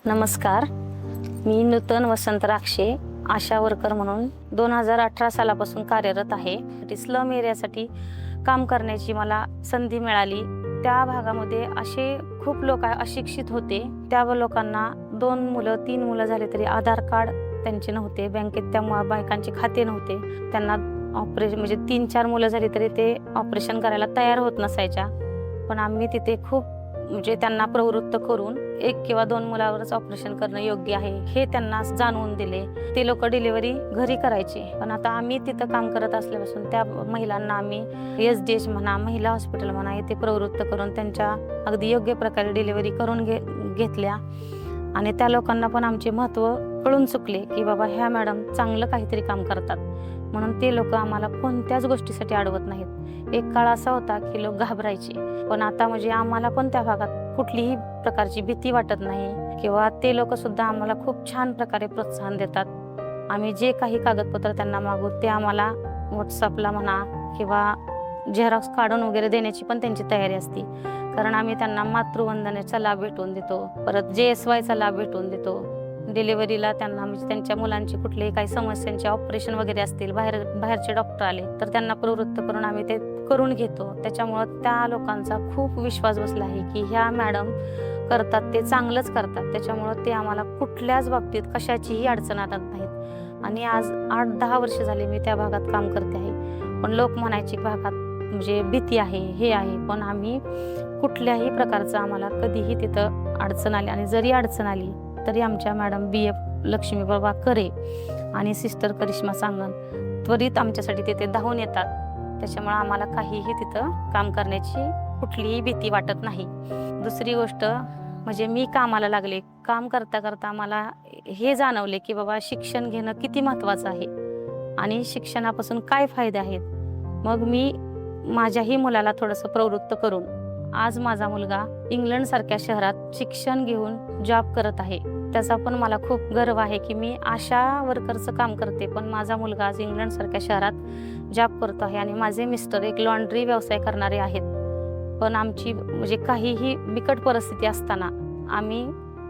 नमस्कार. मी नूतन वसंत राक्षे आशा वर्कर म्हणून 2018 सालापासून कार्यरत आहे. स्लम एरियासाठी काम करण्याची मला संधी मिळाली. त्या भागामध्ये असे खूप लोक अशिक्षित होते. त्या लोकांना 2 मुलं 3 मुलं झाले तरी आधार कार्ड त्यांचे नव्हते. बँकेत त्या बायकांचे खाते नव्हते. त्यांना ऑपरेशन म्हणजे 3-4 मुलं झाली तरी ते ऑपरेशन करायला तयार होत नसायच्या. पण आम्ही तिथे खूप म्हणजे त्यांना प्रवृत्त करून 1 किंवा 2 मुलावरच ऑपरेशन करणं योग्य आहे हे त्यांना जाणवून दिले. ते लोक डिलिव्हरी घरी करायचे. पण आता आम्ही तिथं काम करत असल्यापासून त्या महिलांना आम्ही SDH म्हणा, महिला हॉस्पिटल म्हणा येथे प्रवृत्त करून त्यांच्या अगदी योग्य प्रकारे डिलिव्हरी करून घेतल्या. आणि त्या लोकांना पण आमचे महत्त्व कळून चुकले की बाबा ह्या मॅडम चांगलं काहीतरी काम करतात, म्हणून ते लोक आम्हाला कोणत्याच गोष्टीसाठी अडवत नाहीत. एक काळ असा होता की लोक घाबरायचे, पण आता म्हणजे आम्हाला पण त्या भागात कुठलीही प्रकारची भीती वाटत नाही किंवा ते लोक सुद्धा आम्हाला खूप छान प्रकारे प्रोत्साहन देतात. आम्ही जे काही कागदपत्र त्यांना मागू ते आम्हाला व्हॉट्सअपला म्हणा किंवा झेरॉक्स काढून वगैरे देण्याची पण त्यांची तयारी असते. कारण आम्ही त्यांना मातृवंदनेचा लाभ भेटवून देतो, परत JSYचा लाभ भेटवून देतो. डिलिव्हरीला त्यांना म्हणजे त्यांच्या मुलांची कुठलेही काही समस्यांचे ऑपरेशन वगैरे असतील, बाहेरचे डॉक्टर आले तर त्यांना प्रवृत्त करून आम्ही ते करून घेतो. त्याच्यामुळं त्या लोकांचा खूप विश्वास बसला आहे की ह्या मॅडम करतात ते चांगलंच करतात. त्याच्यामुळं ते आम्हाला कुठल्याच बाबतीत कशाचीही अडचण आणत नाहीत. आणि आज 8-10 वर्ष झाली मी त्या भागात काम करते आहे. पण लोक म्हणायचे भागात म्हणजे भीती आहे, हे आहे, पण आम्ही कुठल्याही प्रकारचं आम्हाला कधीही तिथं अडचण आली आणि जरी अडचण आली तरी आमच्या मॅडम BF लक्ष्मीबाबा करे आणि सिस्टर करिश्मा सांगन त्वरित आमच्यासाठी तिथे धावून येतात. त्याच्यामुळे आम्हाला काहीही तिथं काम करण्याची कुठलीही भीती वाटत नाही. दुसरी गोष्ट म्हणजे मी कामाला लागले. काम करता करता मला हे जाणवले की बाबा शिक्षण घेणं किती महत्त्वाचं आहे आणि शिक्षणापासून काय फायदे आहेत. मग मी माझ्याही मुलाला थोडंसं प्रवृत्त करून आज माझा मुलगा इंग्लंडसारख्या शहरात शिक्षण घेऊन जॉब करत आहे. त्याचा पण मला खूप गर्व आहे की मी आशा वर्करचं काम करते, पण माझा मुलगा आज इंग्लंडसारख्या शहरात जॉब करतो आहे. आणि माझे मिस्टर एक लॉन्ड्री व्यवसाय करणारे आहेत. पण आमची म्हणजे काहीही बिकट परिस्थिती असताना आम्ही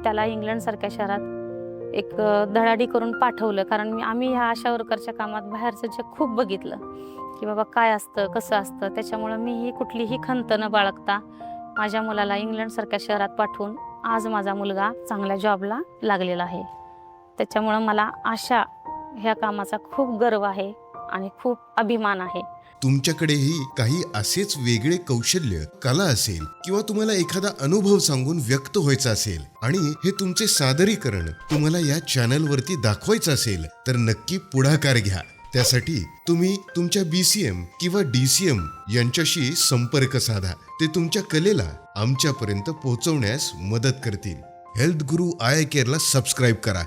त्याला इंग्लंडसारख्या शहरात एक धडाडी करून पाठवलं. कारण आम्ही ह्या आशा वर्करच्या कामात बाहेरचं जग खूप बघितलं की बाबा काय असतं, कसं असतं. त्याच्यामुळं मीही कुठलीही खंत न बाळगता माझ्या मुलाला इंग्लंडसारख्या शहरात पाठवून आज माझा मुलगा चांगल्या जॉबला लागलेला आहे. त्याच्यामुळं मला आशा ह्या कामाचा खूप गर्व आहे आणि खूप अभिमान आहे. तुमच्याकडेही काही असेच वेगळे कौशल्य, कला असेल किंवा तुम्हाला एखादा अनुभव सांगून व्यक्त व्हायचा असेल आणि हे तुमचे सादरीकरण तुम्हाला या चॅनलवरती दाखवायचं असेल तर नक्की पुढाकार घ्या. त्यासाठी तुम्ही तुमच्या BCM किंवा DCM यांच्याशी संपर्क साधा. ते तुमच्या कलेला आमच्यापर्यंत पोहोचवण्यास मदत करतील. हेल्थ गुरु IICareला सबस्क्राईब करा